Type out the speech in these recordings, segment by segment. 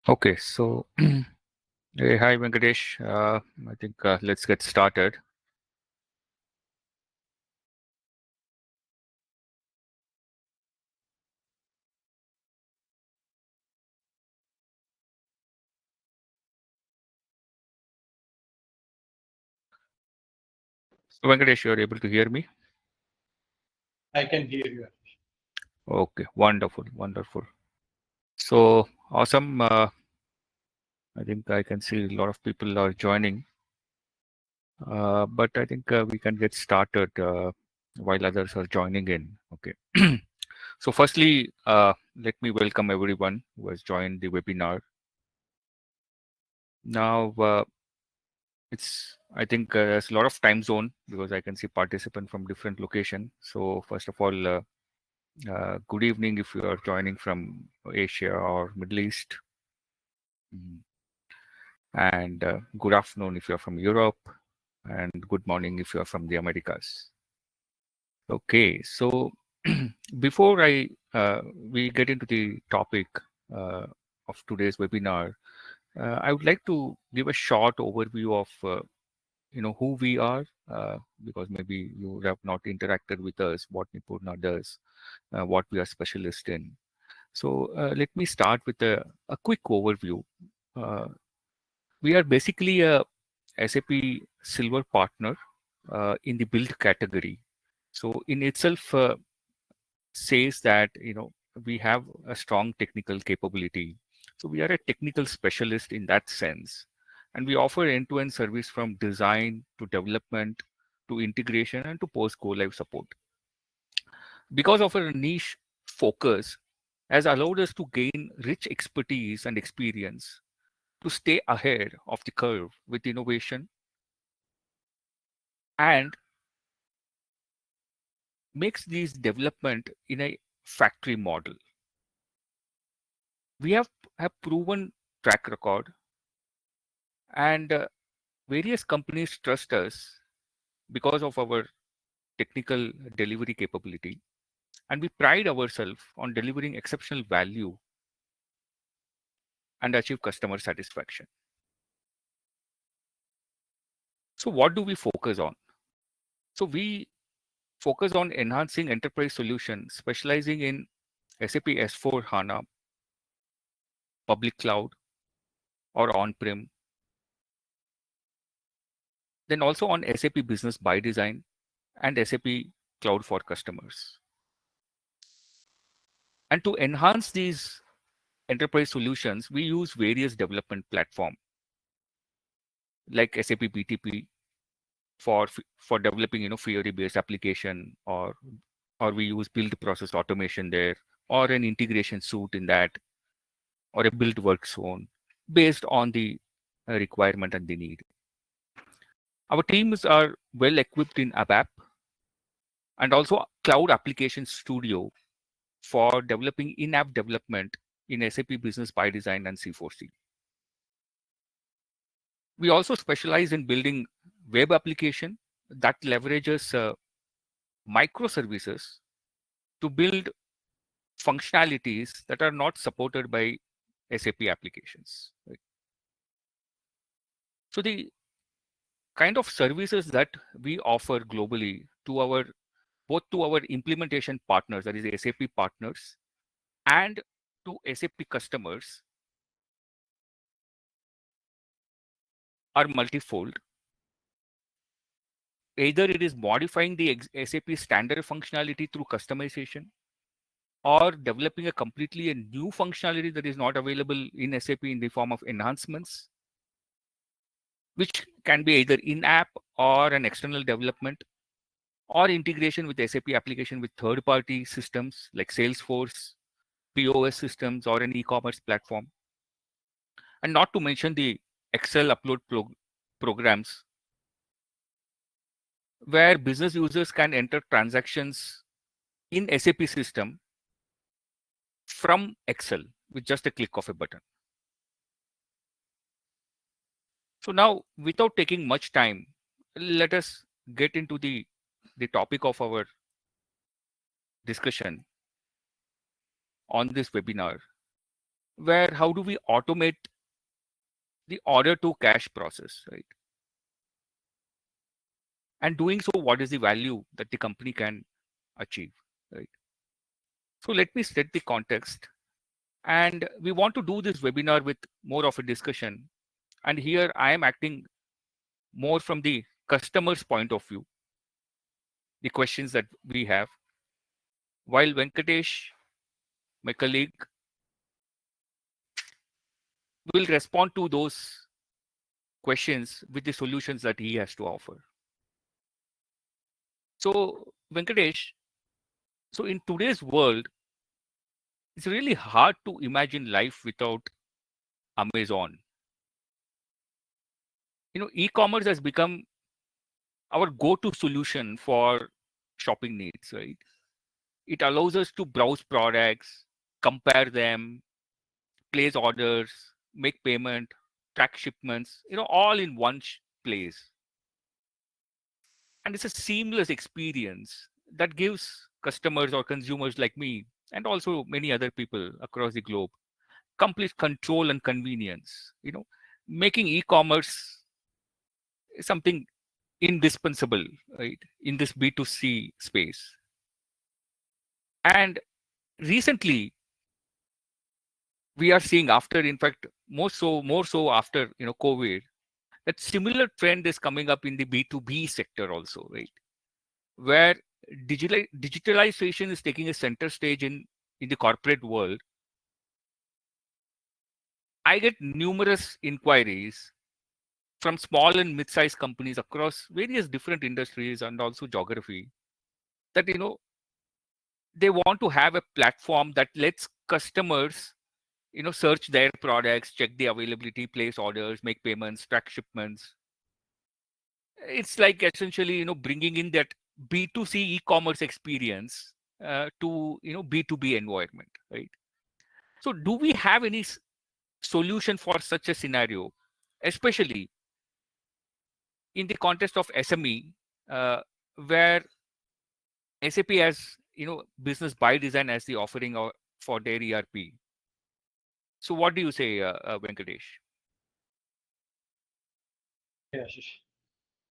Okay, so hey, hi Venkatesh. I think let's get started. So Venkatesh, you're able to hear me? I can hear you. Okay, wonderful, wonderful. So awesome. I think I can see a lot of people are joining, but I think we can get started while others are joining in. Okay. So firstly, let me welcome everyone who has joined the webinar. Now, I think there's a lot of time zone because I can see participants from different location. So first of all, good evening if you are joining from Asia or Middle East, Mm. and good afternoon if you are from Europe, and good morning if you are from the Americas. Okay, so before we get into the topic uh, of today's webinar, I would like to give a short overview of who we are, because maybe you have not interacted with us, what Nipurna does, what we are specialist in. So let me start with a quick overview. Uh, we are basically a SAP Silver partner in the build category. So in itself says that we have a strong technical capability. So we are a technical specialist in that sense, and we offer end-to-end service from design to development to integration and to post go live support. Because of our niche focus has allowed us to gain rich expertise and experience to stay ahead of the curve with innovation and makes these development in a factory model. We have proven track record, and various companies trust us because of our technical delivery capability, and we pride ourselves on delivering exceptional value and achieve customer satisfaction. So what do we focus on? So we focus on enhancing enterprise solutions, specializing in SAP S4 HANA, public cloud, or on-prem. Then also on SAP Business by Design and SAP Cloud for Customers. And to enhance these enterprise solutions, we use various development platforms like SAP BTP for developing theory-based application, or we use build process automation there, or an integration suite in that, or a build work zone based on the requirement and the need. Our teams are well equipped in ABAP and also Cloud Application Studio for developing in-app development in SAP Business by Design and C4C. We also specialize in building web application that leverages microservices to build functionalities that are not supported by SAP applications. Right? So the kind of services that we offer globally to our both to our implementation partners, that is SAP partners, and to SAP customers are multifold. Either it is modifying the SAP standard functionality through customization, or developing a completely a new functionality that is not available in SAP in the form of enhancements, which can be either in-app or an external development, or integration with SAP application with third-party systems like Salesforce, POS systems, or an e-commerce platform. And not to mention the Excel upload programs where business users can enter transactions in SAP system from Excel with just a click of a button. So now, without taking much time, let us get into the topic of our discussion on this webinar. where how do we automate the order to cash process, right? And doing so, what is the value that the company can achieve, right? So let me set the context. And we want to do this webinar with more of a discussion. And here I am acting more from the customer's point of view, the questions that we have, while Venkatesh, my colleague, will respond to those questions with the solutions that he has to offer. So, Venkatesh, so in today's world, it's really hard to imagine life without Amazon. E-commerce has become our go-to solution for shopping needs, right? It allows us to browse products, compare them, place orders, make payment, track shipments, all in one place. And it's a seamless experience that gives customers or consumers like me and also many other people across the globe complete control and convenience. Making e-commerce something indispensable, right, in this B2C space. And recently, we are seeing after, in fact, more so after COVID, that similar trend is coming up in the B2B sector also, right? Where digitalization is taking a center stage in the corporate world. I get numerous inquiries from small and mid-sized companies across various different industries and also geography that they want to have a platform that lets customers search their products, check the availability, place orders, make payments, track shipments. It's like essentially bringing in that B2C e-commerce experience to B2B environment, right? So do we have any solution for such a scenario, especially in the context of SME, where SAP has business by design as the offering for their ERP? So what do you say, Venkatesh? Yeah, Ashish.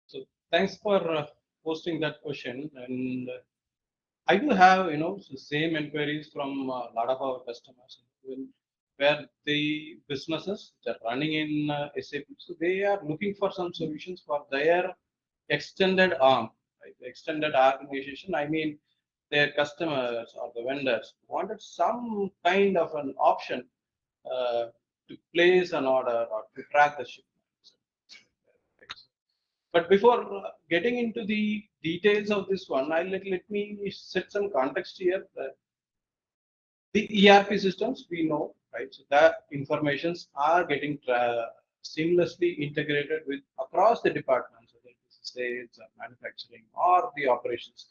So thanks for posting that question. And I do have, the same inquiries from a lot of our customers where the businesses that are running in SAP, so they are looking for some solutions for their extended arm, right? The extended organization. I mean, their customers or the vendors wanted some kind of an option to place an order or to track the shipment. But before getting into the details of this one, let me set some context here. The ERP systems we know, right? So that informations are getting seamlessly integrated with across the departments, whether it is sales or manufacturing or the operations.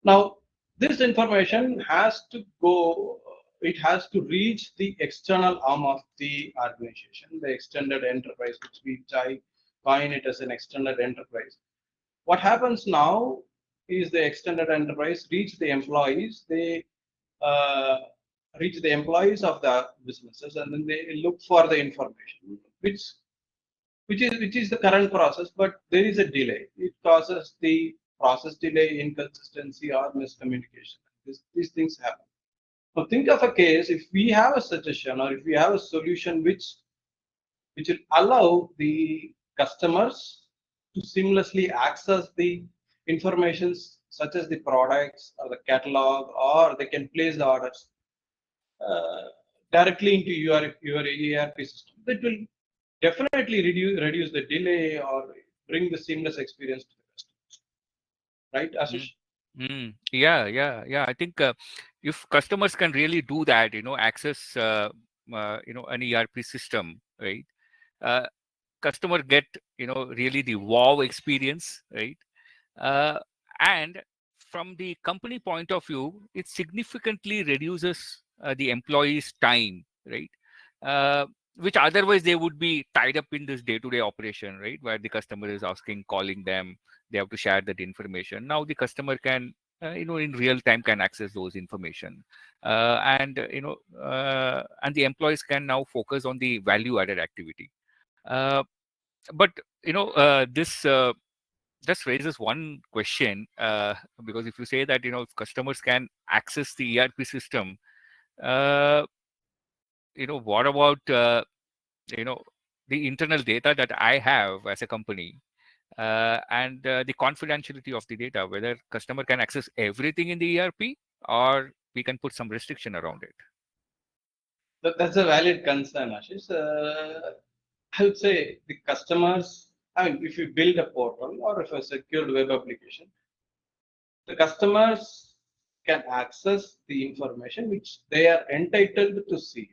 Now, this information has to go, it has to reach the external arm of the organization, the extended enterprise, which I coin it as an extended enterprise. What happens now is the extended enterprise reach the employees, they uh, reach the employees of the businesses, and then they look for the information, which is the current process, but there is a delay. It causes the process delay, inconsistency, or miscommunication. These things happen. Now think of a case if we have a suggestion or if we have a solution which will allow the customers to seamlessly access the informations such as the products or the catalog, or they can place the orders uh, directly into your ERP system. That will definitely reduce the delay or bring the seamless experience to the customers. Right, Ashish? Yeah. I think if customers can really do that, access, an ERP system, right? Uh, Customer get, really the wow experience, right? Uh, and from the company point of view, it significantly reduces the employees' time, right? Uh, which otherwise they would be tied up in this day-to-day operation, right? Where the customer is asking, calling them, they have to share that information. Now the customer can in real time can access those information, and the employees can now focus on the value added activity. Uh, but this just raises one question, because if you say that if customers can access the ERP system, uh, what about you know the internal data that I have as a company, and the confidentiality of the data, whether customer can access everything in the ERP, or we can put some restriction around it. That's a valid concern, Ashish. I would say the customers, I mean, if you build a portal or if a secured web application, the customers can access the information which they are entitled to see.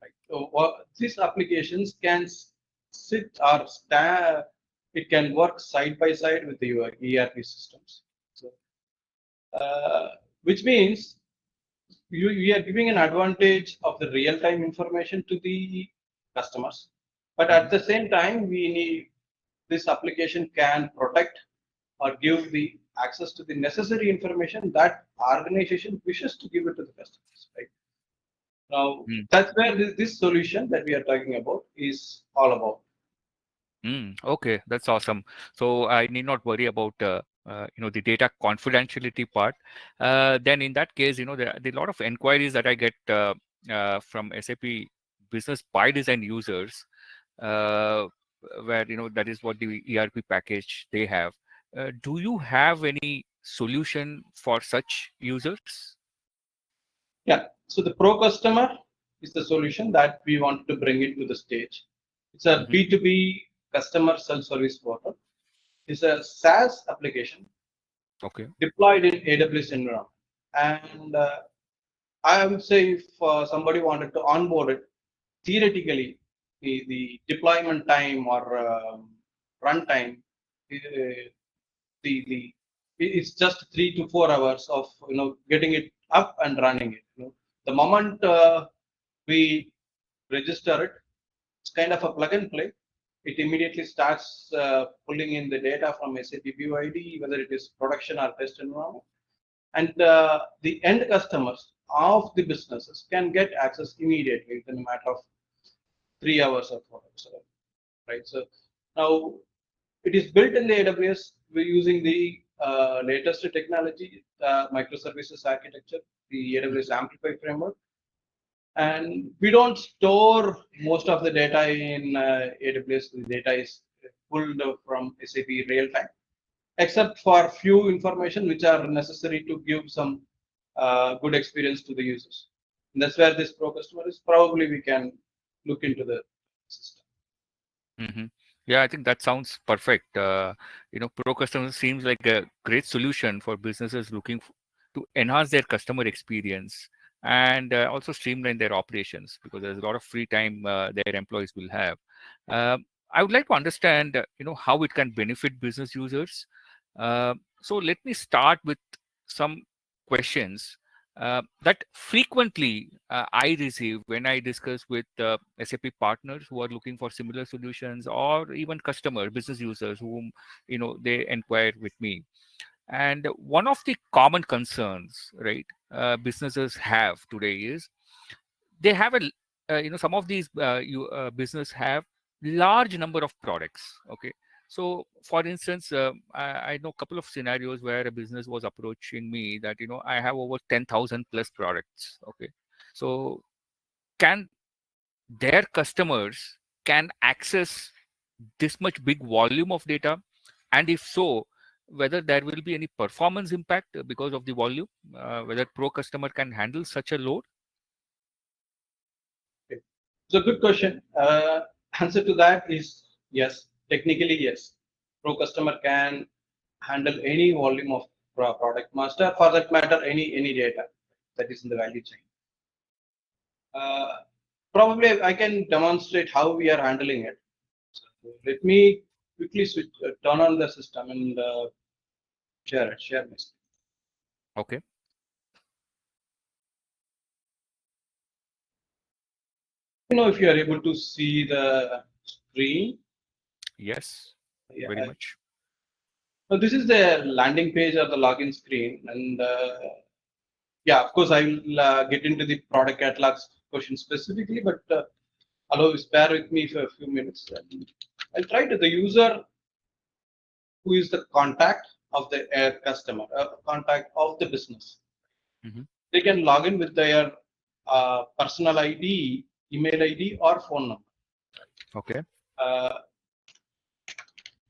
Right? So these applications can sit or stand, it can work side by side with your ERP systems. So, which means you are giving an advantage of the real-time information to the customers, but at Mhm. the same time, we need this application can protect or give the access to the necessary information that organization wishes to give it to the customers. Right now, Mm. that's where this solution that we are talking about is all about. Okay, that's awesome. So I need not worry about the data confidentiality part. Then in that case, there are a lot of inquiries that I get from SAP business by design users, uh, where that is what the ERP package they have. Do you have any solution for such users? Yeah. So the Pro Customer is the solution that we want to bring it to the stage. It's a Hmm. B2B customer self-service portal. It's a SaaS application Okay. deployed in AWS environment. And I would say if somebody wanted to onboard it, theoretically, the deployment time or runtime, uh, the it's just 3 to 4 hours of getting it up and running it. The moment we register it, it's kind of a plug and play. It immediately starts pulling in the data from SAP BYD, whether it is production or test environment, and the end customers of the businesses can get access immediately within a matter of 3 hours or 4 hours, right? So now it is built in the AWS. We're using the latest technology, microservices architecture, the AWS Amplify framework, and we don't store most of the data in AWS. The data is pulled from SAP real time, except for few information which are necessary to give some good experience to the users. And that's where this Pro Customer is. Probably we can look into the system. Hmm. Yeah, I think that sounds perfect. ProCustomer seems like a great solution for businesses looking to enhance their customer experience and also streamline their operations, because there's a lot of free time their employees will have. I would like to understand, how it can benefit business users. So let me start with some questions that frequently I receive when I discuss with SAP partners who are looking for similar solutions, or even customer business users whom they inquire with me. And one of the common concerns, right, businesses have today is they have some of these business have large number of products. Okay, so for instance, I know a couple of scenarios where a business was approaching me that I have over 10,000 plus products. Okay, so can their customers can access this much big volume of data, and if so, whether there will be any performance impact because of the volume, whether pro customer can handle such a load. Okay. So good question. Answer to that is yes. Technically, yes. Pro Customer can handle any volume of product master, for that matter, any data that is in the value chain. Uh, Probably I can demonstrate how we are handling it. So let me quickly switch, turn on the system and share my screen. Okay. If you are able to see the screen. Yes, Yeah, very much. So this is the landing page or the login screen, and yeah, of course, I will get into the product catalogs question specifically, but bear with me for a few minutes. I'll try to the user who is the contact of the customer, contact of the business. Hmm. They can log in with their personal ID, email ID, or phone number. Okay. Uh,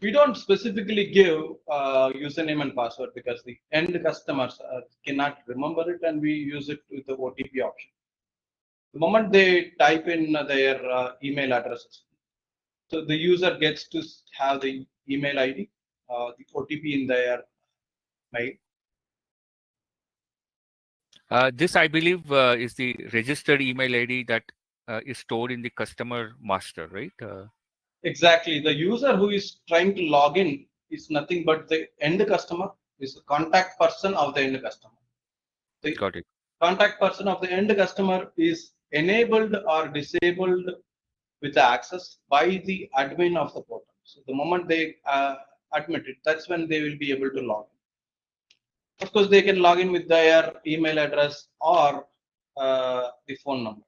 we don't specifically give username and password because the end customers cannot remember it, and we use it with the OTP option. The moment they type in their email addresses, so the user gets to have the email ID, the OTP in their mail. This, I believe, is the registered email ID that is stored in the customer master, right? Exactly. The user who is trying to log in is nothing but the end customer, is the contact person of the end customer. The Got it. contact person of the end customer is enabled or disabled with the access by the admin of the portal. So the moment they admit it, that's when they will be able to log in. Of course, they can log in with their email address or the phone number.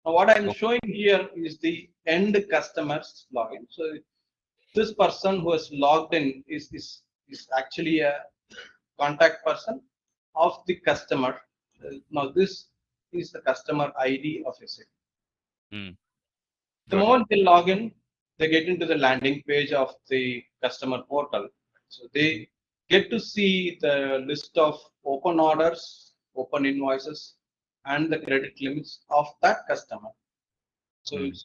Now, what I'm Okay. showing here is the end customer's login. So this person who has logged in is actually a contact person of the customer. Now, this is the customer ID of SAP. Mm, The got it. moment they log in, they get into the landing page of the customer portal. So they get to see the list of open orders, open invoices, and the credit limits of that customer. So Mm,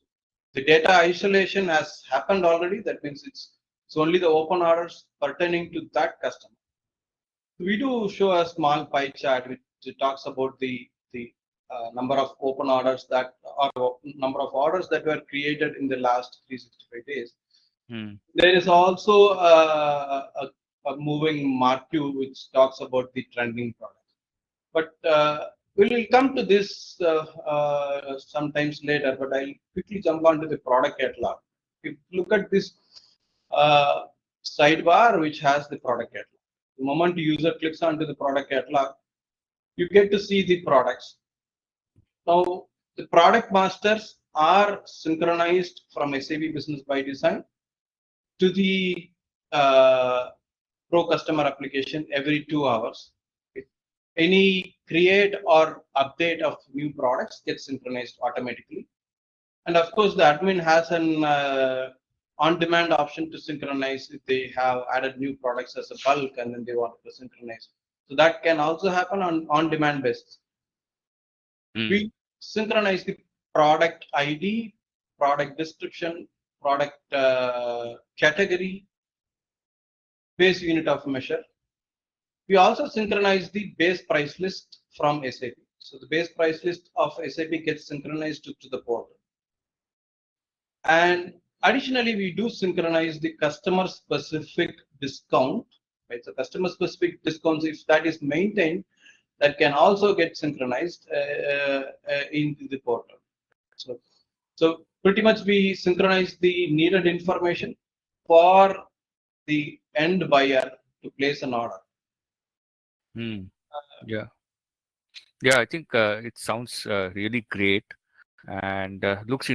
the data isolation has happened already. That means it's only the open orders pertaining to that customer. We do show a small pie chart which talks about the number of open orders that or number of orders that were created in the last 365 days. mm, There is also a moving marquee which talks about the trending products. But we will come to this sometimes later. But I'll quickly jump onto the product catalog. If you look at this uh, sidebar, which has the product catalog. The moment the user clicks onto the product catalog, you get to see the products. Now, the product masters are synchronized from SAP Business by Design to the uh, ProCustomer application every 2 hours. Any create or update of new products gets synchronized automatically. And of course, the admin has an on-demand option to synchronize if they have added new products as a bulk and then they want to synchronize. So that can also happen on on-demand basis. mm, We synchronize the product ID, product description, product category, base unit of measure. We also synchronize the base price list from SAP. So the base price list of SAP gets synchronized to the portal. And additionally, we do synchronize the customer specific discount. Right? So customer specific discounts, if that is maintained, that can also get synchronized into the portal. So pretty much we synchronize the needed information for the end buyer to place an order. mm. Yeah. Yeah, I think it sounds really great. And looks,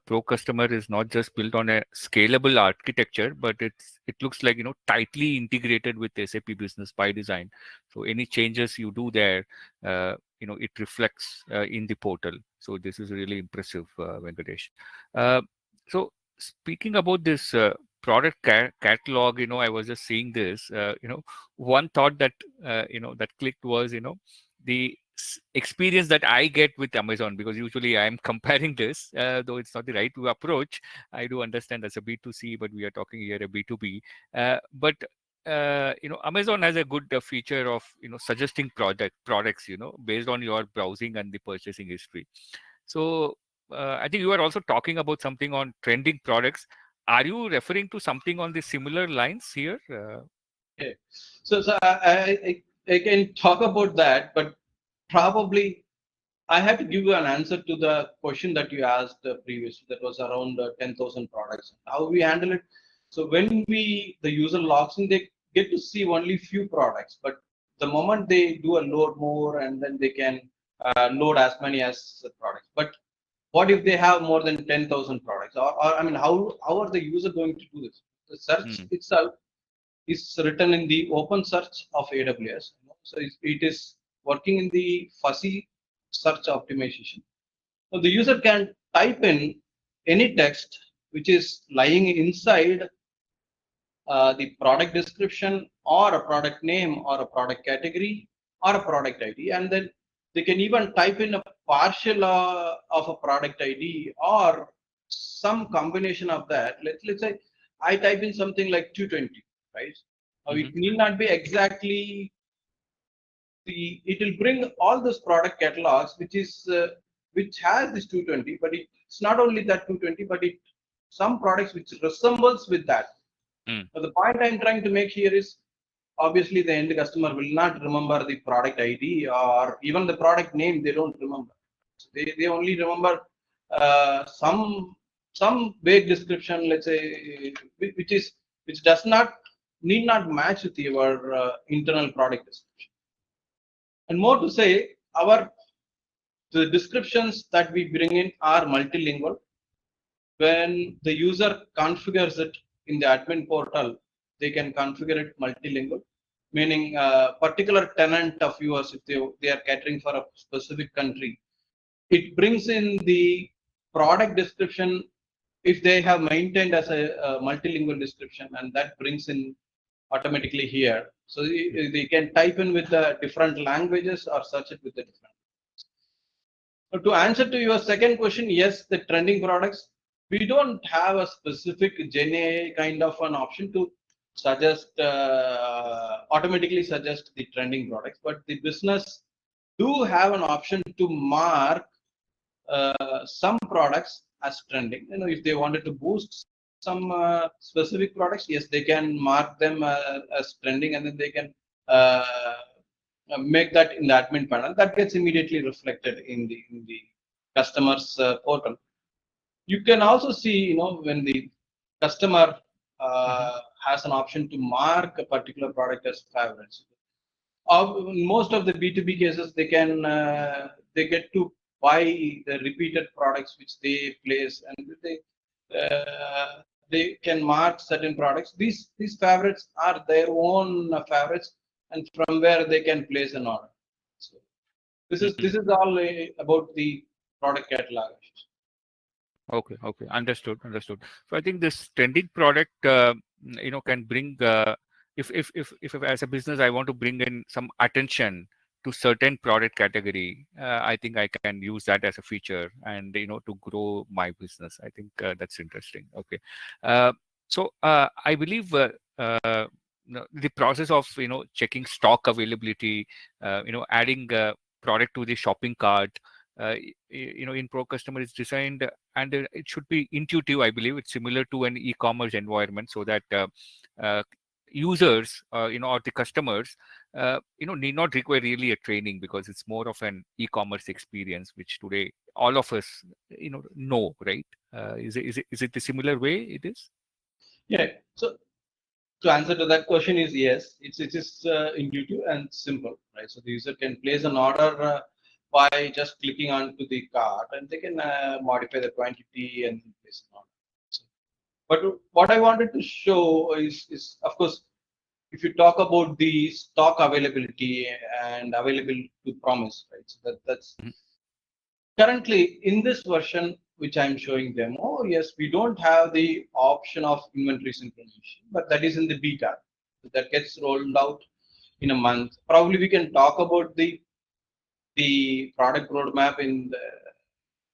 pro customer is not just built on a scalable architecture, but it looks like, tightly integrated with SAP Business by Design. So any changes you do there, it reflects in the portal. So this is really impressive, Venkatesh. uh, so speaking about this product catalog, I was just seeing this. One thought that that clicked was, the experience that I get with Amazon, because usually I'm comparing this, though it's not the right approach. I do understand that's a B2C, but we are talking here a B2B. But Amazon has a good feature of suggesting products based on your browsing and the purchasing history. So I think you are also talking about something on trending products. Are you referring to something on the similar lines here? Okay. So I can talk about that, but probably I have to give you an answer to the question that you asked previously. That was around 10,000 products. How we handle it? So when the user logs in, they get to see only few products, but the moment they do a load more, and then they can load as many as the products. But what if they have more than 10,000 products? Or I mean, how are the user going to do this? The search Mm. itself is written in the open search of AWS. So it is working in the fuzzy search optimization. So the user can type in any text which is lying inside the product description or a product name or a product category or a product ID, and then they can even type in a partial of a product ID or some combination of that. Let's say I type in something like 220, right? Now it Mm-hmm. need not be exactly it will bring all those product catalogs which has this 220, but it's not only that 220, but it some products which resembles with that. Mm. Now, the point I'm trying to make here is obviously the end customer will not remember the product ID or even the product name. They don't remember. So they only remember some vague description, let's say, which does not need not match with your internal product description. And more to say, the descriptions that we bring in are multilingual. When the user configures it in the admin portal, they can configure it multilingual, meaning a particular tenant of yours, if they are catering for a specific country, it brings in the product description if they have maintained as a multilingual description, and that brings in automatically here. So they can type in with the different languages or search it with the different. So to answer to your second question, yes, the trending products, we don't have a specific Gen AI kind of an option to suggest automatically suggest the trending products, but the business do have an option to mark some products as trending. You know, if they wanted to boost some specific products, yes, they can mark them as trending, and then they can make that in the admin panel. That gets immediately reflected in the customer's portal. You can also see, when the customer Mm-hmm. has an option to mark a particular product as favorites. In most of the B2B cases, they get to buy the repeated products which they place, and they can mark certain products. These favorites are their own favorites, and from where they can place an order. So this is all about the product catalog. Okay, okay, understood, understood. So I think this trending product, can bring if as a business I want to bring in some attention to certain product category, I think I can use that as a feature and to grow my business. I think that's interesting. Okay, uh, so I believe the process of checking stock availability, adding product to the shopping cart. In ProCustomer is designed and it should be intuitive. I believe it's similar to an e-commerce environment, so that uh, users, or the customers, need not require really a training, because it's more of an e-commerce experience, which today all of us, know, right? Is it the similar way it is? Yeah. So to answer to that question is yes, it is intuitive and simple, right? So the user can place an order by just clicking onto the cart, and they can modify the quantity and place an order. So, but what I wanted to show is of course, if you talk about the stock availability and available to promise, right? So that's Mhm. currently in this version which I'm showing them. Oh yes, we don't have the option of inventory synchronization, but that is in the beta. That gets rolled out in a month. Probably we can talk about the product roadmap in the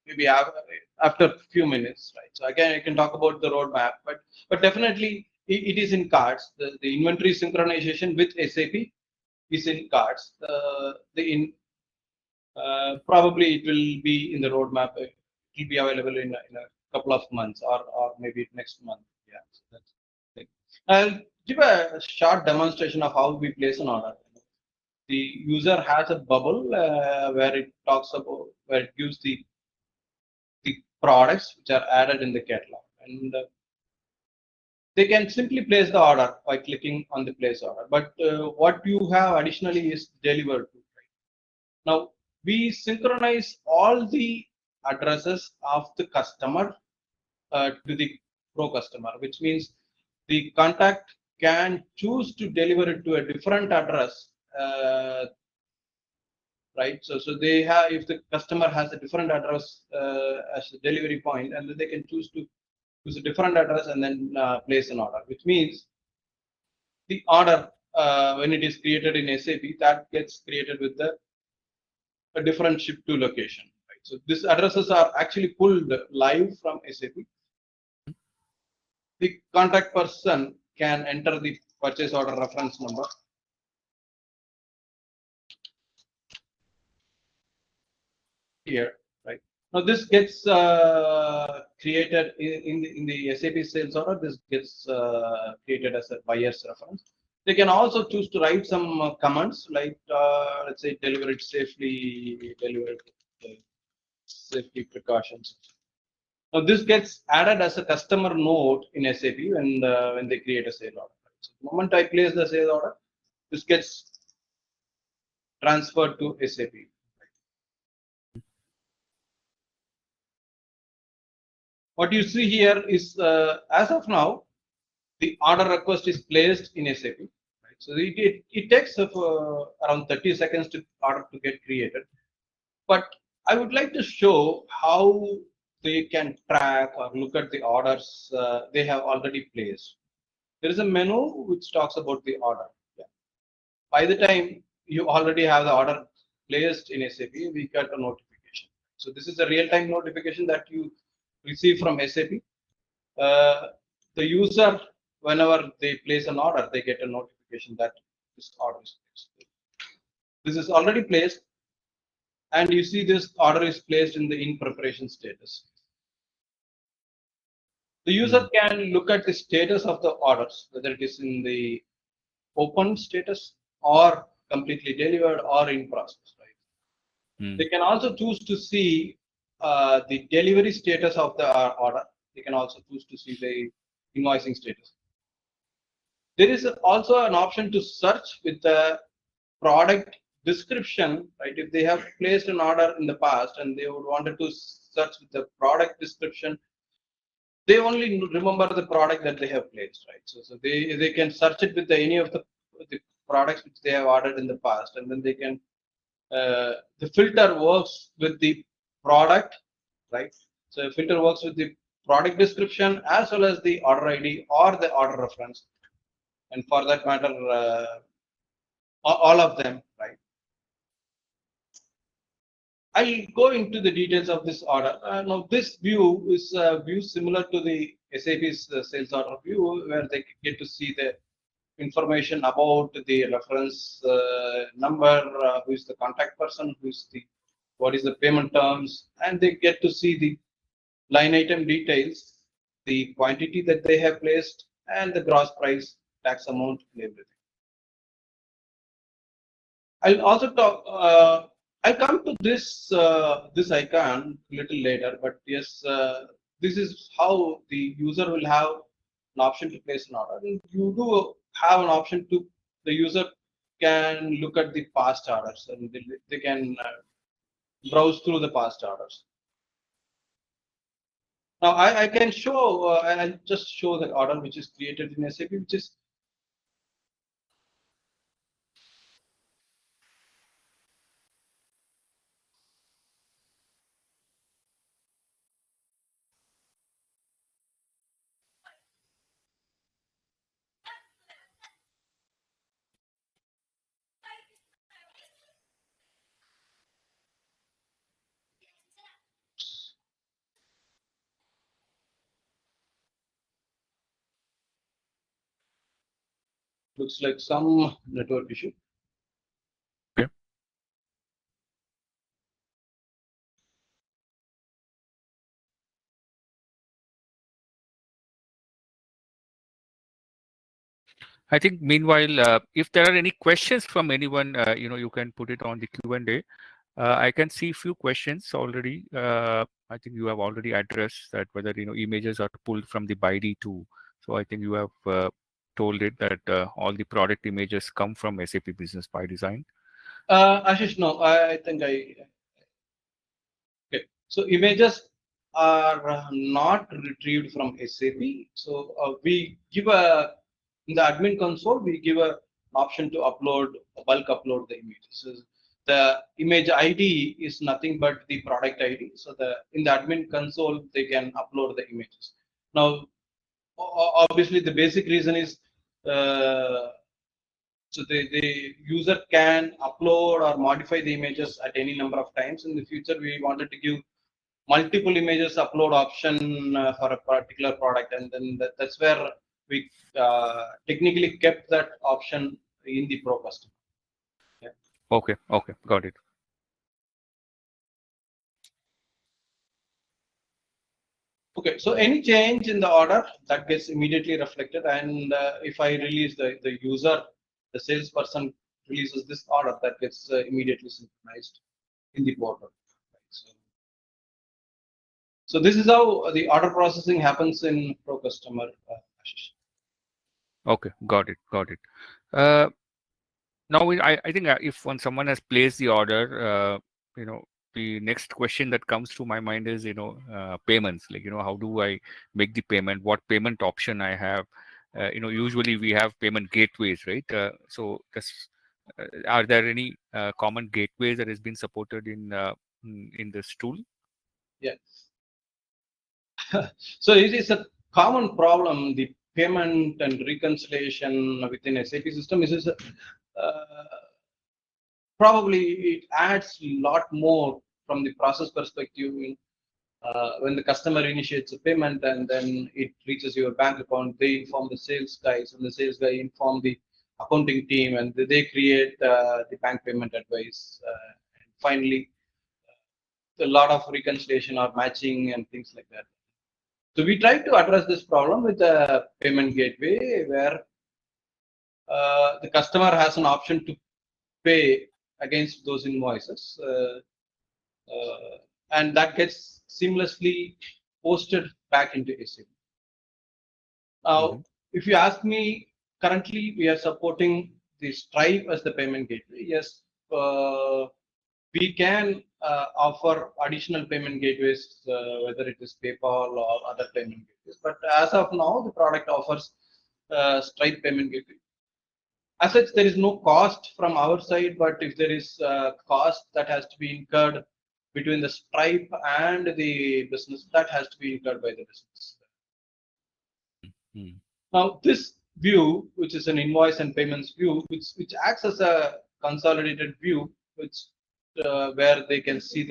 maybe after a few minutes, right? So again, I can talk about the roadmap, but definitely it is in cards. The inventory synchronization with SAP is in cards. The in Probably it will be in the roadmap. It will be available in a couple of months, or maybe next month. Yeah, so that's the thing. I'll give a short demonstration of how we place an order. The user has a bubble where it talks about where it gives the products which are added in the catalog, and they can simply place the order by clicking on the place order. But what you have additionally is delivered to. Right? Now we synchronize all the addresses of the customer to the ProCustomer, which means the contact can choose to deliver it to a different address, right? So they have, if the customer has a different address as a delivery point, and then they can choose to use a different address and then place an order, which means the order when it is created in SAP, that gets created with a different ship to location. Right? So these addresses are actually pulled live from SAP. The contact person can enter the purchase order reference number. Here, right? Now this gets created in the SAP sales order. This gets created as a buyer's reference. They can also choose to write some comments like let's say deliver it safely, deliver it with safety precautions. Now this gets added as a customer note in SAP when they create a sale order. So the moment I place the sale order, this gets transferred to SAP. What you see here is as of now, the order request is placed in SAP. Right? So it takes around 30 seconds to order to get created. But I would like to show how they can track or look at the orders they have already placed. There is a menu which talks about the order. Yeah. By the time you already have the order placed in SAP, we get a notification. So this is a real-time notification that you receive from SAP. The user, whenever they place an order, they get a notification that this order is placed. This is already placed, and you see this order is placed in the in preparation status. The user can look at the status of the orders, whether it is in the open status or completely delivered or in process. Right? They can also choose to see the delivery status of the order. They can also choose to see the invoicing status. There is also an option to search with the product description, right? If they have placed an order in the past and they would wanted to search with the product description, they only remember the product that they have placed, right? So they can search it with any of the products which they have ordered in the past, and then they can the filter works with the product, right? So the filter works with the product description as well as the order ID or the order reference, and for that matter, all of them, right? I'll go into the details of this order. Now, this view is a view similar to the SAP's sales order view, where they get to see the information about the reference number, who is the contact person, what is the payment terms, and they get to see the line item details, the quantity that they have placed, and the gross price, tax amount, and everything. I'll also talk. I'll come to this icon a little later, but yes, this is how the user will have an option to place an order. And you do have an option to the user can look at the past orders and they can browse through the past orders. Now I can show. I'll just show the order which is created in SAP, which is looks like some network issue. Okay. I think meanwhile, if there are any questions from anyone, you can put it on the Q&A. I can see few questions already. I think you have already addressed that whether images are pulled from the BID too. So I think you have told it that all the product images come from SAP Business by Design. Ashish, no, I think okay. So images are not retrieved from SAP. So we give in the admin console, we give a option to upload, bulk upload the images. So the image ID is nothing but the product ID. So in the admin console, they can upload the images. Now, obviously, the basic reason is so the user can upload or modify the images at any number of times. In the future, we wanted to give multiple images upload option for a particular product, and then that's where we technically kept that option in the ProCustomer. Yeah. Okay, okay, got it. Okay, so any change in the order that gets immediately reflected, and if I release the user, the salesperson releases this order, that gets immediately synchronized in the portal. Right? So this is how the order processing happens in ProCustomer. Ashish. Okay, got it, got it. Now, I think if when someone has placed the order, you know, the next question that comes to my mind is, payments. Like, how do I make the payment? What payment option I have? Usually we have payment gateways, right? Are there any common gateways that has been supported in this tool? Yeah. So it is a common problem. The payment and reconciliation within SAP system is probably it adds a lot more from the process perspective. When the customer initiates a payment and then it reaches your bank account, they inform the sales guys, and the sales guy inform the accounting team, and they create the bank payment advice. And finally, a lot of reconciliation or matching and things like that. So we try to address this problem with a payment gateway where the customer has an option to pay against those invoices, and that gets seamlessly posted back into SAP. Now, if you ask me, currently we are supporting the Stripe as the payment gateway. Yes, we can offer additional payment gateways, whether it is PayPal or other payment gateways. But as of now, the product offers Stripe payment gateway. As such, there is no cost from our side, but if there is cost that has to be incurred between the Stripe and the business, that has to be incurred by the business. Mm-hmm. Now, this view, which is an invoice and payments view, which acts as a consolidated view, which where they can see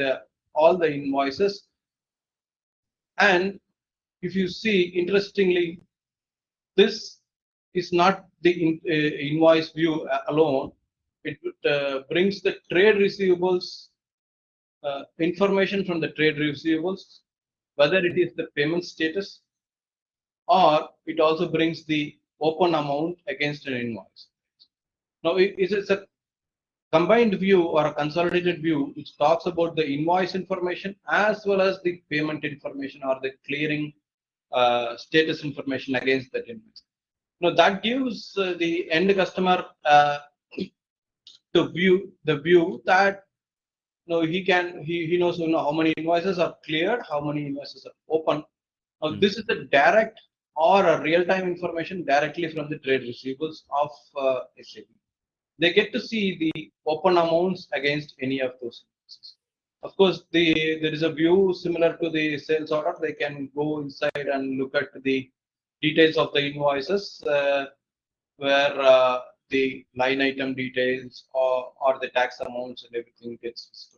all the invoices. And if you see, interestingly, this is not the invoice view alone. It brings the trade receivables information from the trade receivables, whether it is the payment status, or it also brings the open amount against an invoice. Now, it is a combined view or a consolidated view which talks about the invoice information as well as the payment information or the clearing status information against that invoice. Now, that gives the end customer to view that he knows how many invoices are cleared, how many invoices are open. Now, this is the direct or a real-time information directly from the trade receivables of SAP. They get to see the open amounts against any of those invoices. Of course, there is a view similar to the sales order. They can go inside and look at the details of the invoices, where the line item details or the tax amounts and everything gets visible.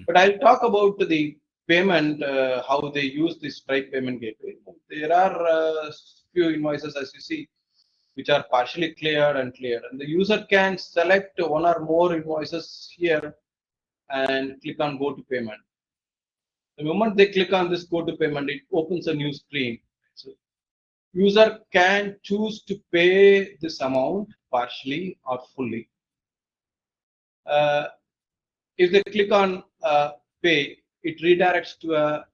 But I'll talk about the payment, how they use this Stripe payment gateway. There are few invoices, as you see, which are partially cleared, and the user can select one or more invoices here and click on go to payment. The moment they click on this go to payment, it opens a new screen. So user can choose to pay this amount partially or fully. If they click on pay, it redirects to a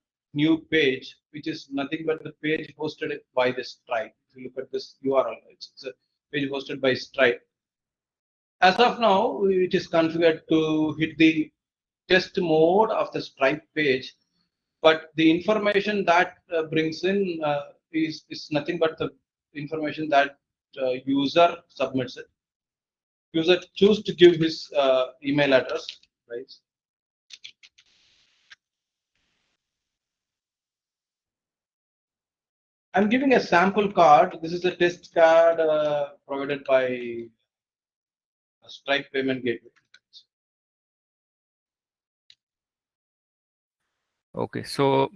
new page, which is nothing but the page hosted by the Stripe. If you look at this URL, it's a page hosted by Stripe. As of now, it is configured to hit the test mode of the Stripe page, but the information that brings in is nothing but the information that user submits it. User choose to give his email address, right? I'm giving a sample card. This is a test card provided by a Stripe payment gateway. Okay, so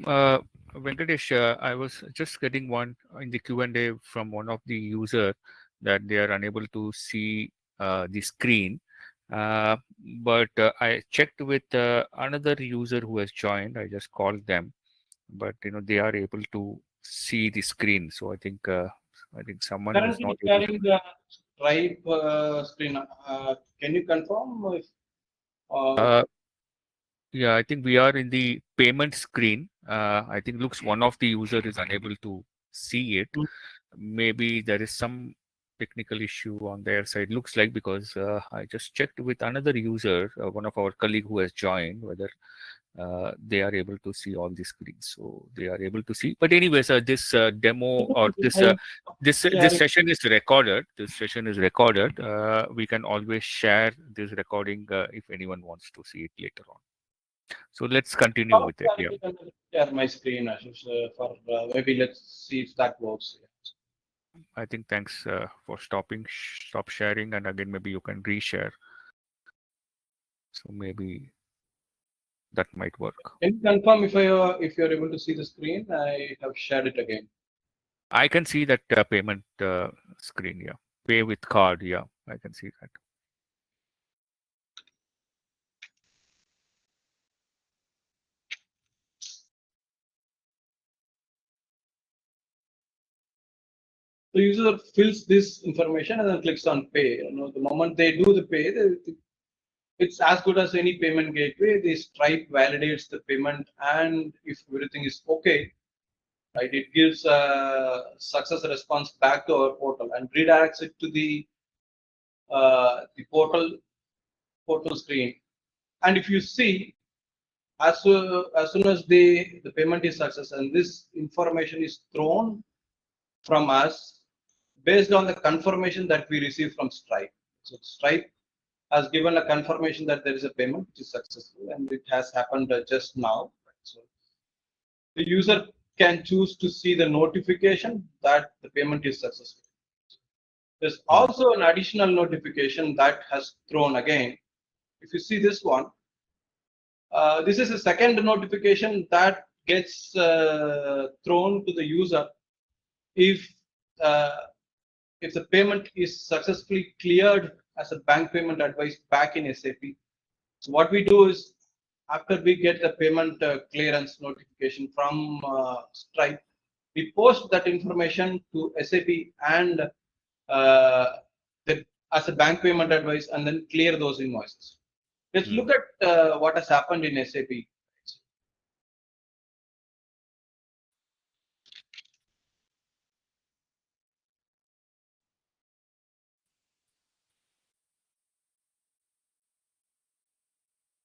Venkatesh, I was just getting one in the Q&A from one of the user that they are unable to see the screen. But I checked with another user who has joined. I just called them, but they are able to see the screen. So I think someone is not Currently able to. sharing the Stripe screen. Can you confirm if uh, Uh, Yeah, I think we are in the payment screen. I think looks one of the user is unable to see it. Maybe there is some technical issue on their side. Looks like because I just checked with another user, one of our colleague who has joined, whether they are able to see all the screens. So they are able to see. But anyways, this demo or this I'm this sharing? session is recorded. This session is recorded. We can always share this recording if anyone wants to see it later on. So let's continue with it. Yeah, Share my screen Ashish, for maybe let's see if that works. I think thanks for stop sharing, and again maybe you can reshare. So maybe that might work. Can you confirm if you're able to see the screen? I have shared it again. I can see that payment screen. Yeah, pay with card. Yeah, I can see that. The user fills this information and then clicks on pay. The moment they do the pay, it's as good as any payment gateway. The Stripe validates the payment, and if everything is okay, right, it gives a success response back to our portal and redirects it to the portal screen. And if you see, as soon as the payment is success and this information is thrown from us based on the confirmation that we receive from Stripe. So Stripe has given a confirmation that there is a payment which is successful and it has happened just now. So the user can choose to see the notification that the payment is successful. There's Mm. also an additional notification that has thrown again. If you see this one, this is a second notification that gets thrown to the user if uh, if the payment is successfully cleared as a bank payment advice back in SAP. So what we do is after we get the payment clearance notification from Stripe, we post that information to SAP and uh, as a bank payment advice and then clear those invoices. Let's Mm. look at what has happened in SAP.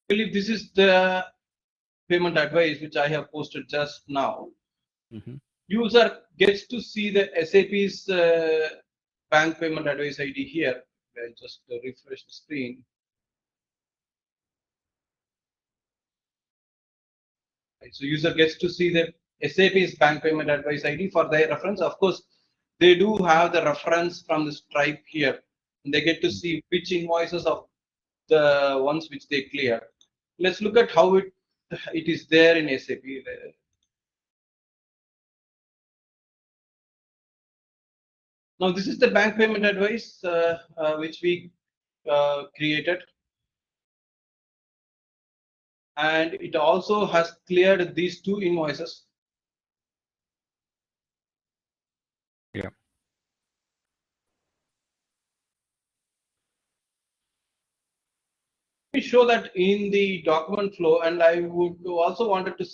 I believe this is the payment advice which I have posted just now. Mhm. User gets to see the SAP's bank payment advice ID here. I'll just refresh the screen. Right. So user gets to see the SAP's bank payment advice ID for their reference. Of course, they do have the reference from the Stripe here. And they get to see which invoices of the ones which they clear. Let's look at how it is there in SAP. Now this is the bank payment advice which we created, and it also has cleared these two invoices. Yeah. We show that in the document flow, and I would also wanted to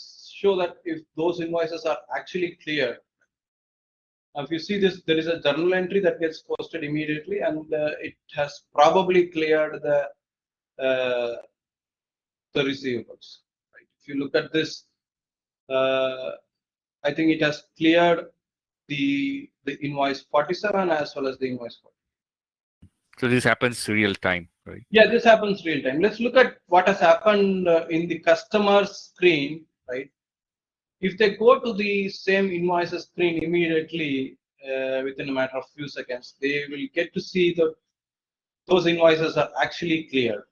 show that if those invoices are actually cleared. If you see this, there is a journal entry that gets posted immediately, and it has probably cleared uh, the receivables. Right? If you look at this, I think it has cleared the invoice 47 as well as the invoice 40. So this happens real time, right? Yeah, this happens real time. Let's look at what has happened in the customer screen, right? If they go to the same invoices screen immediately within a matter of few seconds, they will get to see that those invoices are actually cleared.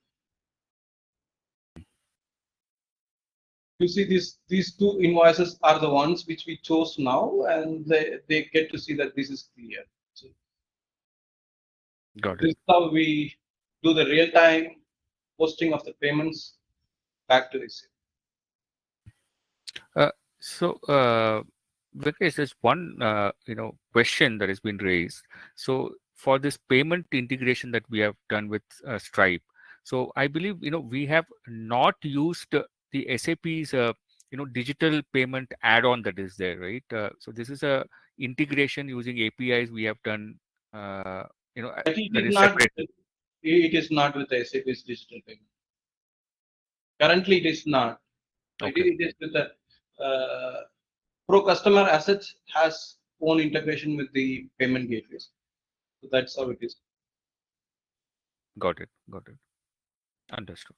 You see, these two invoices are the ones which we chose now, and they get to see that this is clear. So Got this it. is how we do the real-time posting of the payments back to the SAP. Uh, so, Venkatesh, there's one question that has been raised. So for this payment integration that we have done with Stripe, so I believe we have not used the SAP's digital payment add-on that is there, right? So this is a integration using APIs we have done. Uh, But it that is is not separate. it is not with SAP's digital payment. Currently, it is not. Okay, It is with the ProCustomer Assets has own integration with the payment gateways. So that's how it is. got it, got it. Understood.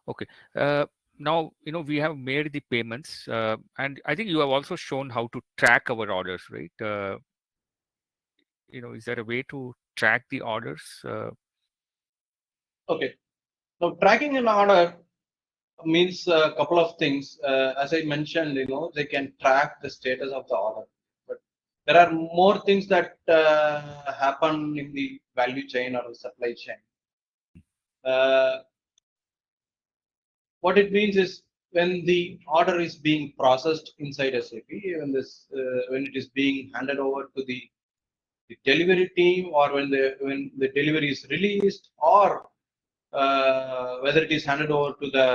Okay. Uh, Now, we have made the payments, and I think you have also shown how to track our orders, right? Is there a way to track the orders? Okay. Now, tracking an order means a couple of things. As I mentioned, they can track the status of the order, but there are more things that happen in the value chain or the supply chain. Uh, what it means is when the order is being processed inside SAP, when it is being handed over to the delivery team, or when the delivery is released, or whether it is handed over to the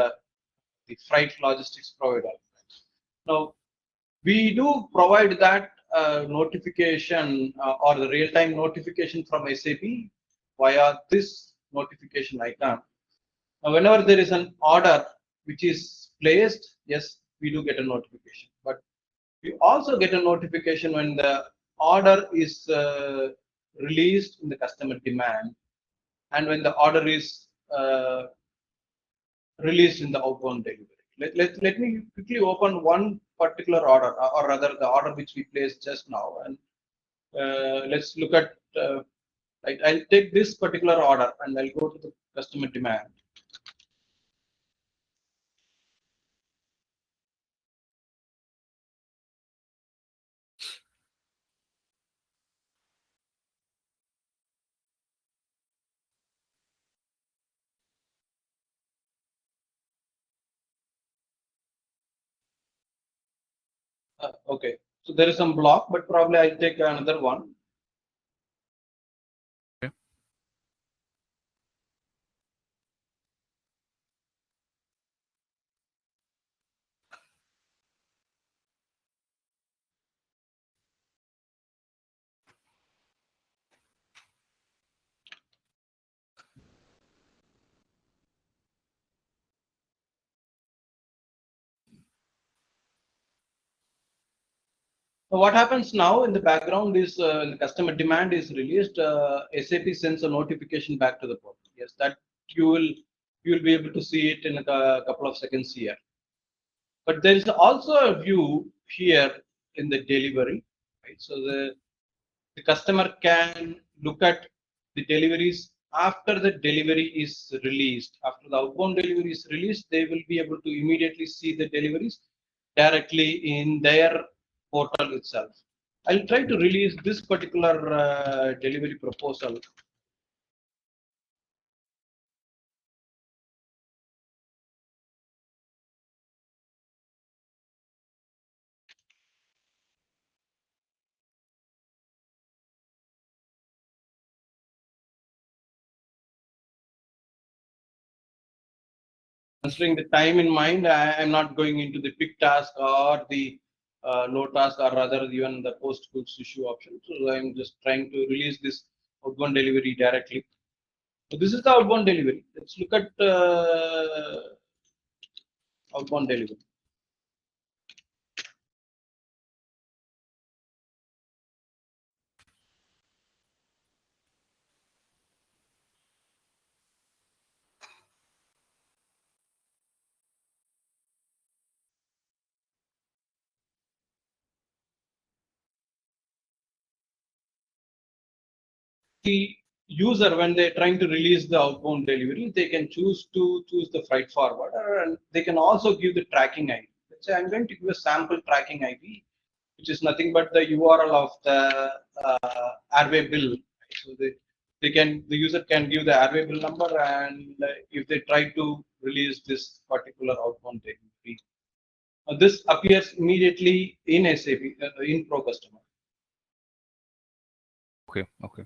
freight logistics provider. Now, we do provide that notification or the real-time notification from SAP via this notification icon. Now, whenever there is an order which is placed, yes, we do get a notification. But we also get a notification when the order is released in the customer demand, and when the order is released in the outbound delivery. Let me quickly open one particular order, or rather the order which we placed just now, and let's look at. I'll take this particular order and I'll go to the customer demand. Okay, so there is some block, but probably I'll take another one. Okay. So what happens now in the background is when the customer demand is released, SAP sends a notification back to the portal. Yes, that you will be able to see it in a couple of seconds here. But there is also a view here in the delivery, right? So the customer can look at the deliveries after the delivery is released. After the outbound delivery is released, they will be able to immediately see the deliveries directly in their portal itself. I'll try to release this particular delivery proposal. Considering the time in mind, I am not going into the pick task or the low task, or rather even the post goods issue option. So I'm just trying to release this outbound delivery directly. So this is the outbound delivery. Let's look at outbound delivery. The user, when they're trying to release the outbound delivery, they can choose the freight forwarder, and they can also give the tracking ID. Let's say I'm going to give a sample tracking ID, which is nothing but the URL of the airway bill. So the user can give the airway bill number, and if they try to release this particular outbound delivery, this appears immediately in SAP in ProCustomer. Okay, okay.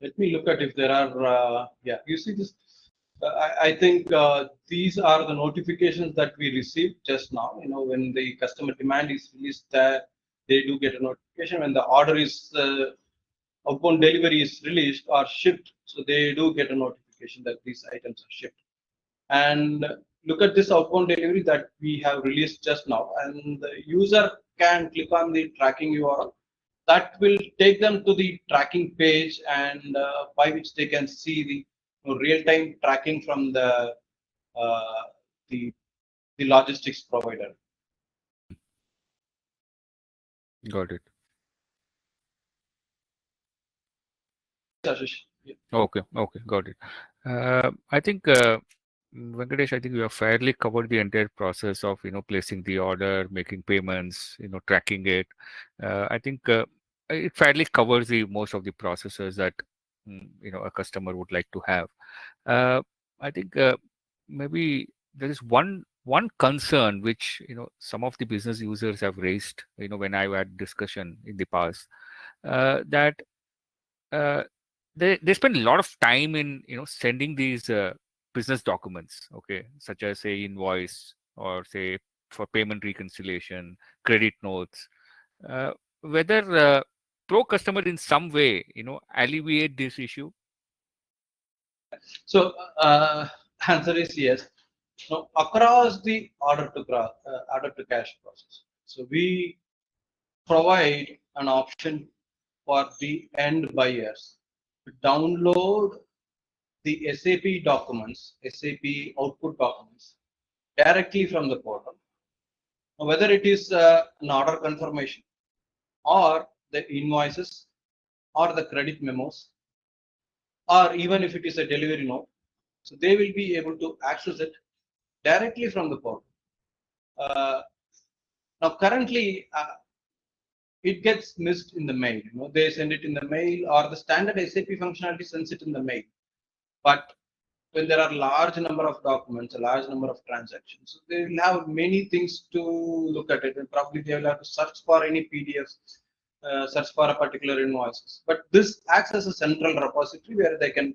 Let me look at if there are, yeah, you see this. I think these are the notifications that we received just now. You know, when the customer demand is released, they do get a notification. When the order is upon delivery is released or shipped, so they do get a notification that these items are shipped. And look at this outbound delivery that we have released just now, and the user can click on the tracking URL that will take them to the tracking page, and by which they can see the real-time tracking from uh, the the logistics provider. Got it. Ashish. Yeah. Okay, okay, got it. I think Venkatesh, I think you have fairly covered the entire process of placing the order, making payments, tracking it. I think it fairly covers the most of the processes that a customer would like to have. Uh, I think maybe there is one concern which some of the business users have raised. When I had discussion in the past, that uh, they spend a lot of time in sending these business documents, okay, such as say invoice or say for payment reconciliation, credit notes. Uh, whether pro customer in some way alleviate this issue. So answer is yes. Now across the order to cash process, so we provide an option for the end buyers to download the SAP documents, SAP output documents directly from the portal. Now, whether it is an order confirmation or the invoices or the credit memos, or even if it is a delivery note, so they will be able to access it directly from the portal. Uh, Now, currently, it gets missed in the mail. They send it in the mail, or the standard SAP functionality sends it in the mail. But when there are large number of documents, a large number of transactions, they will have many things to look at it, and probably they will have to search for any PDFs, search for a particular invoices. But this acts as a central repository where they can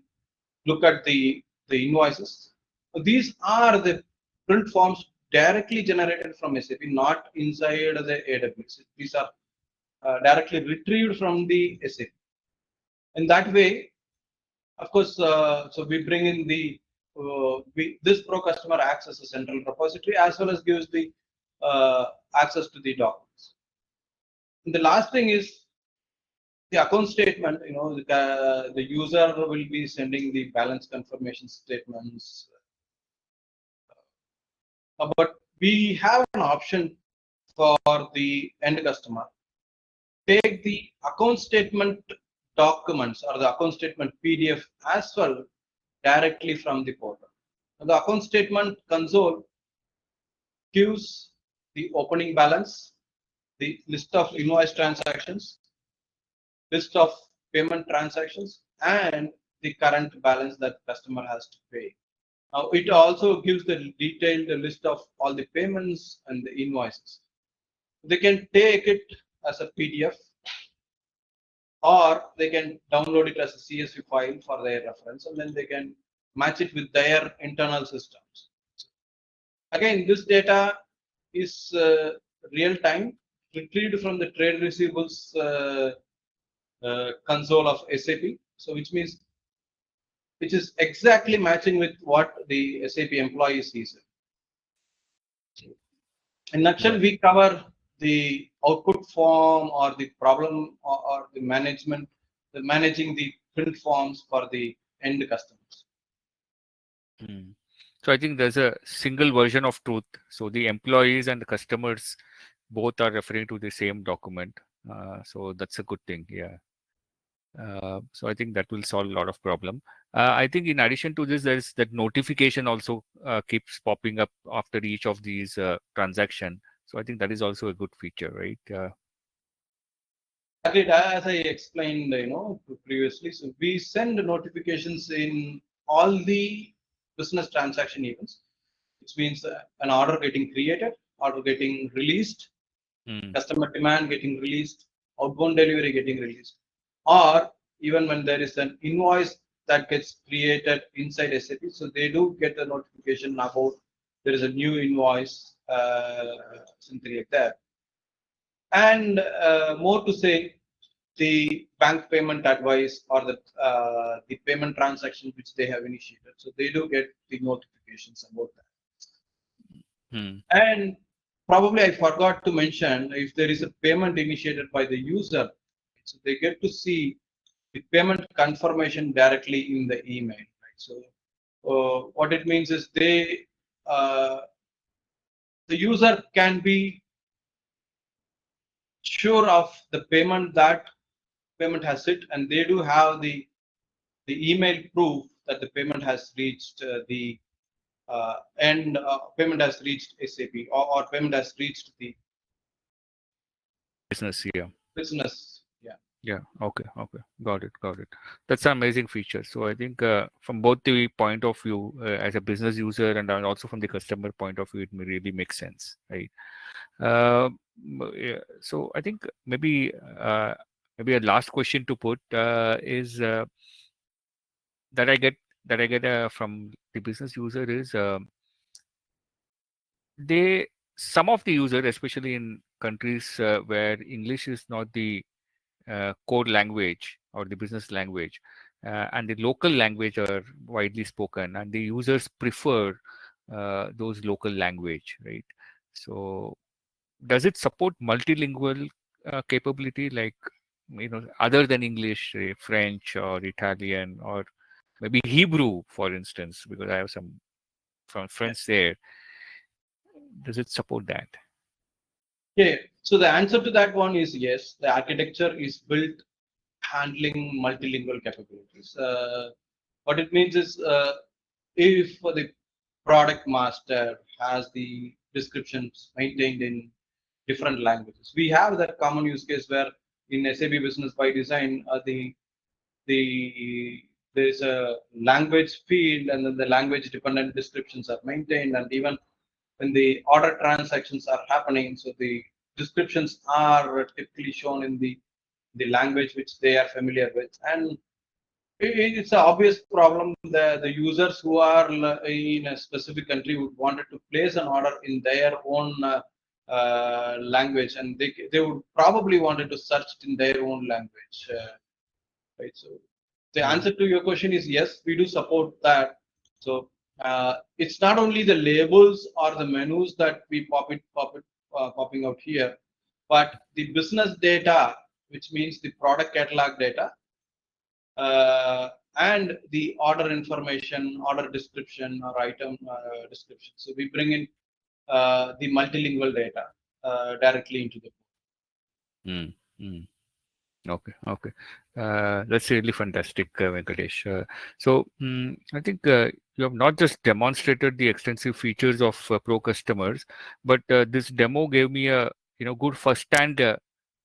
look at the invoices. These are the print forms directly generated from SAP, not inside the AWS. These are directly retrieved from the SAP. In that way, of course, so we bring in this pro customer acts as a central repository as well as gives the access to the documents. And the last thing is the account statement. The user will be sending the balance confirmation statements, but we have an option for the end customer. Take the account statement documents or the account statement PDF as well directly from the portal. The account statement console gives the opening balance, the list of invoice transactions, list of payment transactions, and the current balance that customer has to pay. Now, it also gives the detailed list of all the payments and the invoices. They can take it as a PDF, or they can download it as a CSV file for their reference, and then they can match it with their internal systems. Again, this data is real time, retrieved from the trade receivables console of SAP. So, which is exactly matching with what the SAP employee sees. In nutshell, we cover the output form or the problem or the management, the managing the print forms for the end customers. So I think there's a single version of truth. So the employees and the customers both are referring to the same document. So that's a good thing. Yeah. So I think that will solve a lot of problem. I think in addition to this, there's that notification also keeps popping up after each of these transaction. So I think that is also a good feature, right? Agreed. As I explained, previously, so we send notifications in all the business transaction events, which means an order getting created, order getting released, customer demand getting released, outbound delivery getting released, or even when there is an invoice that gets created inside SAP, so they do get a notification about there is a new invoice, something like that. And more to say, the bank payment advice or the payment transaction which they have initiated, so they do get the notifications about that. And probably I forgot to mention, if there is a payment initiated by the user, so they get to see the payment confirmation directly in the email. Right? So what it means is the user can be sure of the payment that payment has hit, and they do have the email proof that the payment has reached the end. Payment has reached SAP, or payment has reached the Business, yeah. business. Yeah. Yeah. Okay. Okay. Got it. Got it. That's an amazing feature. So I think from both the point of view, as a business user and also from the customer point of view, it really makes sense, right? Yeah, so I think maybe a last question to put is that I get from the business user is they some of the user, especially in countries where English is not the core language or the business language, and the local language are widely spoken, and the users prefer those local language, right? So does it support multilingual capability, like other than English, French or Italian or maybe Hebrew, for instance? Because I have some friends there. Does it support that? Yeah. So the answer to that one is yes. The architecture is built handling multilingual capabilities. What it means is, if the product master has the descriptions maintained in different languages, we have that common use case where in SAP Business by Design, there's a language field, and then the language dependent descriptions are maintained, and even when the order transactions are happening, so the descriptions are typically shown in the language which they are familiar with. And it's an obvious problem. The users who are in a specific country would wanted to place an order in their own language, and they would probably wanted to search it in their own language. Right. So the answer to your question is yes, we do support that. So it's not only the labels or the menus that we popping out here, but the business data, which means the product catalog data, and the order information, order description, or item description. So we bring in the multilingual data directly into the. Okay, okay. That's really fantastic, Venkatesh. So I think you have not just demonstrated the extensive features of Pro Customers, but this demo gave me a good first-hand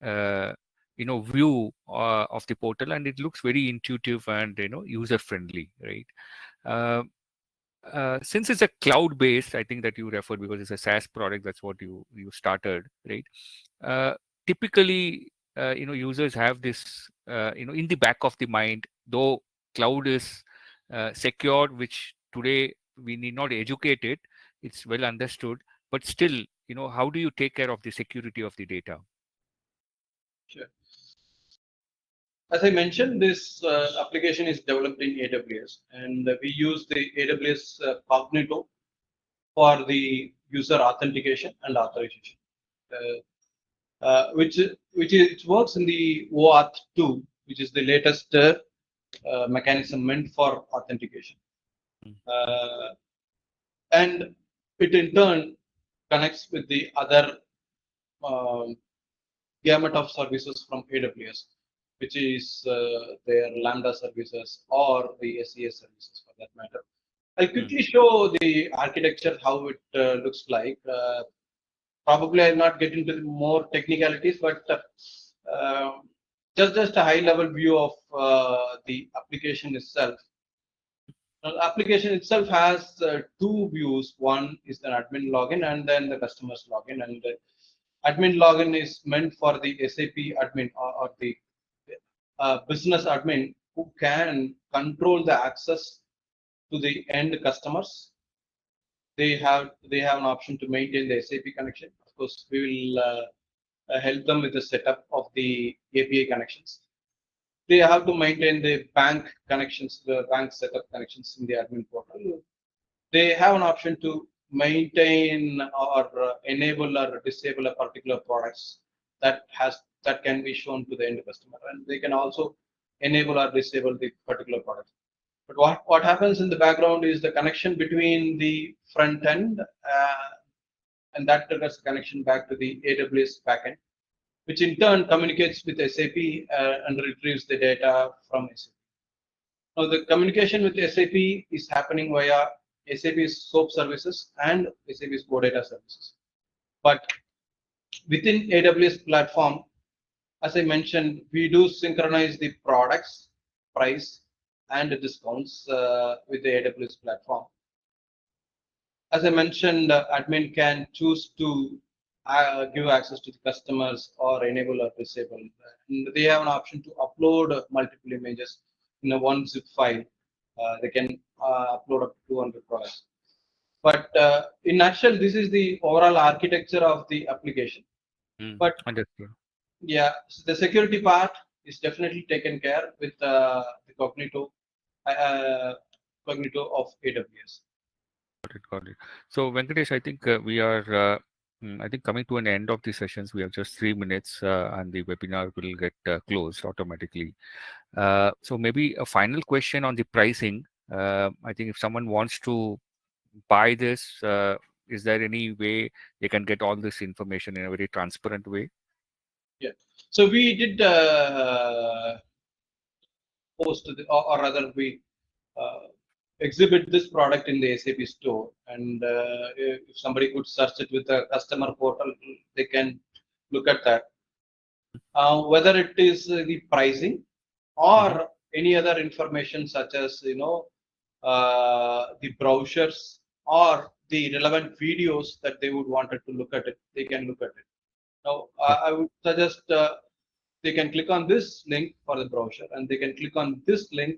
view of the portal, and it looks very intuitive and user friendly, right? uh, since it's a cloud based, I think that you referred, because it's a SaaS product, that's what you started, right? uh, Typically, users have this in the back of the mind, though cloud is secured, which today we need not educate it, it's well understood, but still, how do you take care of the security of the data? Sure. As I mentioned, this application is developed in AWS, and we use the AWS Cognito for the user authentication and authorization, which works in the OAuth 2, which is the latest mechanism meant for authentication, Mm. uh, and it in turn connects with the other um, gamut of services from AWS, which is their Lambda services or the SES services for that matter. I'll Mm. quickly show the architecture, how it looks like. Probably I'll not get into the more technicalities, but just a high level view of the application itself. Now, the application itself has two views. One is the admin login and then the customer's login. And the admin login is meant for the SAP admin, or the business admin, who can control the access to the end customers. They have an option to maintain the SAP connection. Of course, we will help them with the setup of the API connections. They have to maintain the bank connections, the bank setup connections in the admin portal. They have an option to maintain or enable or disable a particular products that can be shown to the end customer, and they can also enable or disable the particular product. But what happens in the background is the connection between the front end, and that triggers connection back to the AWS backend, which in turn communicates with SAP and retrieves the data from SAP. Now, the communication with SAP is happening via SAP's SOAP services and SAP's Core Data services. But within AWS platform, as I mentioned, we do synchronize the products, price, and the discounts with the AWS platform. As I mentioned, admin can choose to give access to the customers or enable or disable. And they have an option to upload multiple images in a one zip file. They can upload up to 200 products. But in nutshell, this is the overall architecture of the application. Mm. But Understood. yeah, so the security part is definitely taken care with the Cognito of AWS. Got it. So, Venkatesh, I think we are, I think, coming to an end of the sessions. We have just 3 minutes, and the webinar will get closed automatically. So, maybe a final question on the pricing. I think if someone wants to buy this, is there any way they can get all this information in a very transparent way? Yeah. So we did post, or rather, we uh, exhibit this product in the SAP store, and if somebody could search it with a customer portal, they can look at that. Whether it is the pricing Mm-hmm. or any other information, such as the brochures or the relevant videos that they would wanted to look at it, they can look at it. Now, I would suggest they can click on this link for the brochure, and they can click on this link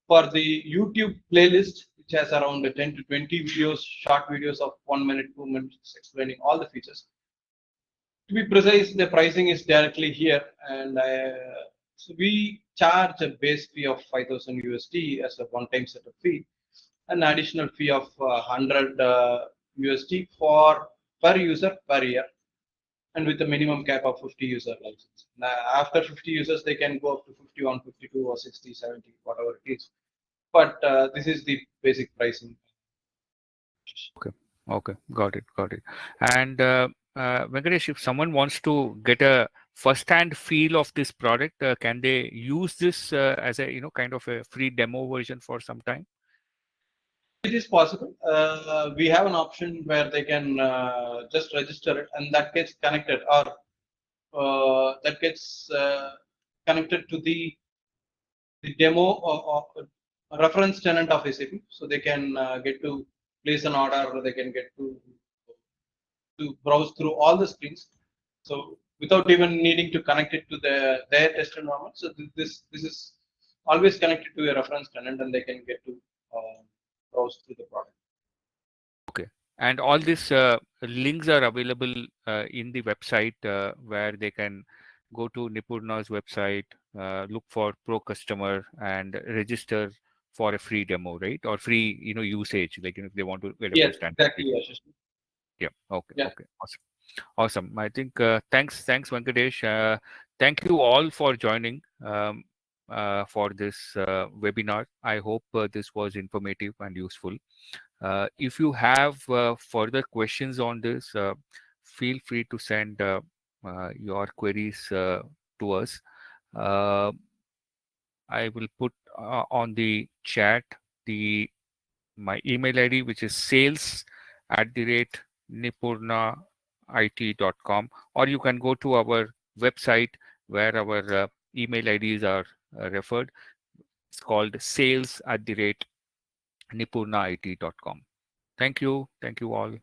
for the YouTube playlist, which has around 10 to 20 videos, short videos of 1 minute, 2 minutes, explaining all the features. To be precise, the pricing is directly here, and so we charge a base fee of 5,000 USD as a one-time setup fee, an additional fee of 100 USD for per user per year, and with a minimum cap of 50 user license. Now, after 50 users, they can go up to 51, 52, or 60, 70, whatever it is. But this is the basic pricing. Okay. Okay. Got it. And Venkatesh, if someone wants to get a first-hand feel of this product, can they use this as a kind of a free demo version for some time? It is possible. We have an option where they can just register it, and that gets connected, or that gets connected to the demo or reference tenant of SAP, so they can get to place an order, or they can get to browse through all the screens. So without even needing to connect it to their test environment. So this is always connected to a reference tenant, and they can get to browse through the product. Okay. And all these links are available in the website where they can go to Nipurna's website, look for ProCustomer and register for a free demo, right? Or free, usage, like if they want to get a Yes, first exactly. free. Yes. Yeah. Okay. Yeah. Okay. Awesome. Awesome. I think thanks, Venkatesh. Thank you all for joining for this webinar. I hope this was informative and useful. If you have further questions on this, feel free to send your queries to us. Uh, I will put on the chat the my email ID, which is sales@nipurnait.com, or you can go to our website where our email IDs are referred. It's called sales@nipurnait.com. Thank you. Thank you all.